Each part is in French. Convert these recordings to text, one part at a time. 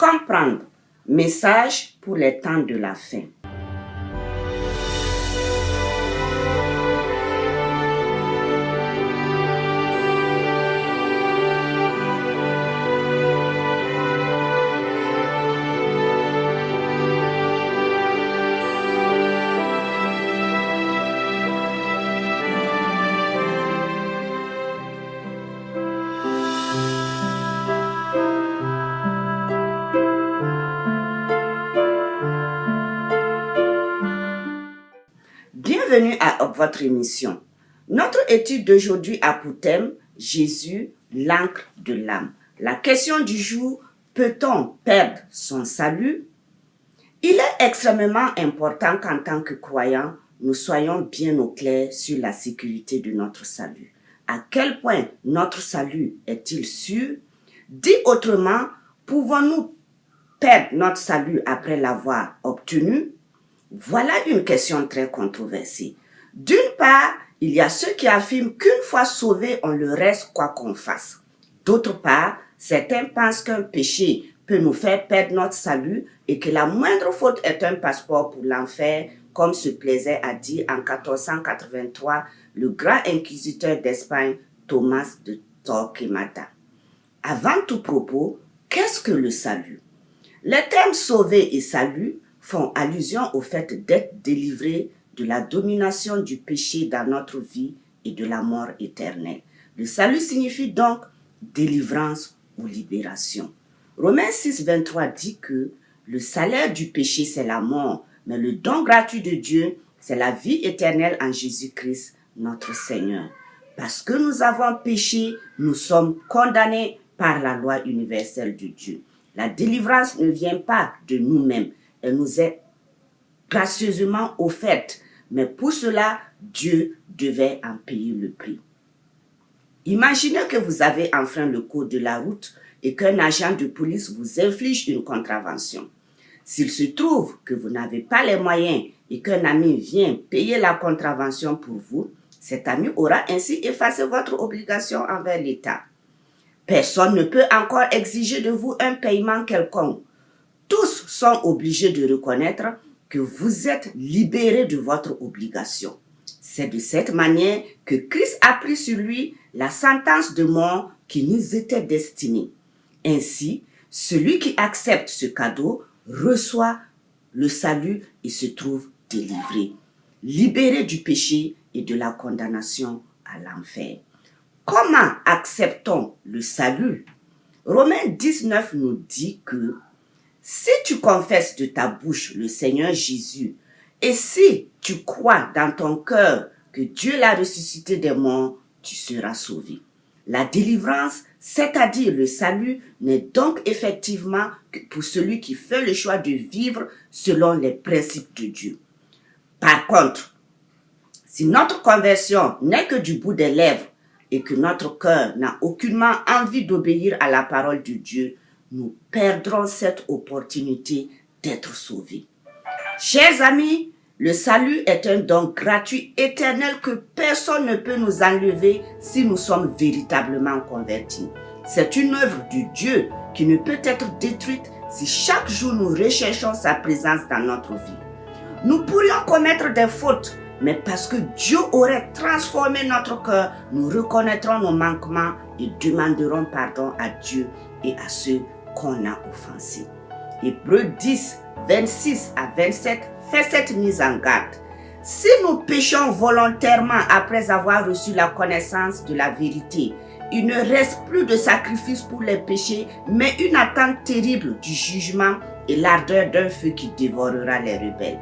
Comprendre. Message pour les temps de la fin. Bienvenue à votre émission. Notre étude d'aujourd'hui a pour thème Jésus, l'encre de l'âme. La question du jour, peut-on perdre son salut? Il est extrêmement important qu'en tant que croyants, nous soyons bien au clair sur la sécurité de notre salut. À quel point notre salut est-il sûr? Dit autrement, pouvons-nous perdre notre salut après l'avoir obtenu? Voilà une question très controversée. D'une part, il y a ceux qui affirment qu'une fois sauvé, on le reste quoi qu'on fasse. D'autre part, certains pensent qu'un péché peut nous faire perdre notre salut et que la moindre faute est un passeport pour l'enfer, comme se plaisait à dire en 1483 le grand inquisiteur d'Espagne Thomas de Torquemada. Avant tout propos, qu'est-ce que le salut? Les termes sauver et salut font allusion au fait d'être délivré de la domination du péché dans notre vie et de la mort éternelle. Le salut signifie donc délivrance ou libération. Romains 6, 23 dit que le salaire du péché, c'est la mort, mais le don gratuit de Dieu, c'est la vie éternelle en Jésus-Christ, notre Seigneur. Parce que nous avons péché, nous sommes condamnés par la loi universelle de Dieu. La délivrance ne vient pas de nous-mêmes. Elle nous est gracieusement offerte, mais pour cela, Dieu devait en payer le prix. Imaginez que vous avez enfreint le code de la route et qu'un agent de police vous inflige une contravention. S'il se trouve que vous n'avez pas les moyens et qu'un ami vient payer la contravention pour vous, cet ami aura ainsi effacé votre obligation envers l'État. Personne ne peut encore exiger de vous un paiement quelconque. Tous sont obligés de reconnaître que vous êtes libérés de votre obligation. C'est de cette manière que Christ a pris sur lui la sentence de mort qui nous était destinée. Ainsi, celui qui accepte ce cadeau reçoit le salut et se trouve délivré, libéré du péché et de la condamnation à l'enfer. Comment acceptons le salut? Romains 19 nous dit que si tu confesses de ta bouche le Seigneur Jésus et si tu crois dans ton cœur que Dieu l'a ressuscité des morts, tu seras sauvé. La délivrance, c'est-à-dire le salut, n'est donc effectivement que pour celui qui fait le choix de vivre selon les principes de Dieu. Par contre, si notre conversion n'est que du bout des lèvres et que notre cœur n'a aucunement envie d'obéir à la parole de Dieu, nous perdrons cette opportunité d'être sauvés. Chers amis, le salut est un don gratuit éternel que personne ne peut nous enlever si nous sommes véritablement convertis. C'est une œuvre de Dieu qui ne peut être détruite si chaque jour nous recherchons sa présence dans notre vie. Nous pourrions commettre des fautes, mais parce que Dieu aurait transformé notre cœur, nous reconnaîtrons nos manquements et demanderons pardon à Dieu et à ceux qu'on a offensés. Hébreux 10, 26 à 27 fait cette mise en garde. Si nous péchons volontairement après avoir reçu la connaissance de la vérité, il ne reste plus de sacrifice pour les péchés, mais une attente terrible du jugement et l'ardeur d'un feu qui dévorera les rebelles.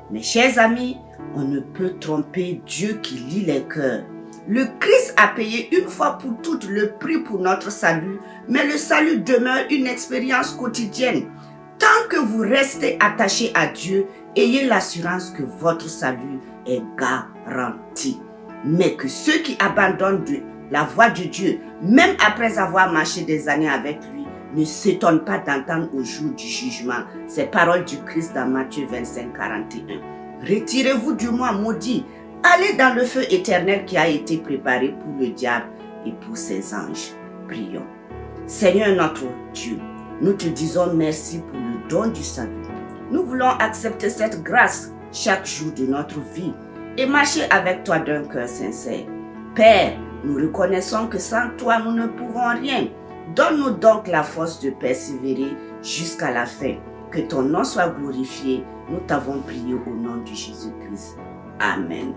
Mes chers amis, on ne peut tromper Dieu qui lit les cœurs. Le Christ a payé une fois pour toutes le prix pour notre salut, mais le salut demeure une expérience quotidienne. Tant que vous restez attaché à Dieu, ayez l'assurance que votre salut est garanti. Mais que ceux qui abandonnent la voie de Dieu, même après avoir marché des années avec lui, ne s'étonnent pas d'entendre au jour du jugement ces paroles du Christ dans Matthieu 25, 41. Retirez-vous du moi maudit, allez dans le feu éternel qui a été préparé pour le diable et pour ses anges. Prions. Seigneur notre Dieu, Nous te disons merci pour le don du salut. Nous voulons accepter cette grâce chaque jour de notre vie et marcher avec toi d'un cœur sincère. Père, nous reconnaissons que sans toi, nous ne pouvons rien. Donne-nous donc la force de persévérer jusqu'à la fin. Que ton nom soit glorifié. Nous t'avons prié au nom de Jésus-Christ. Amen.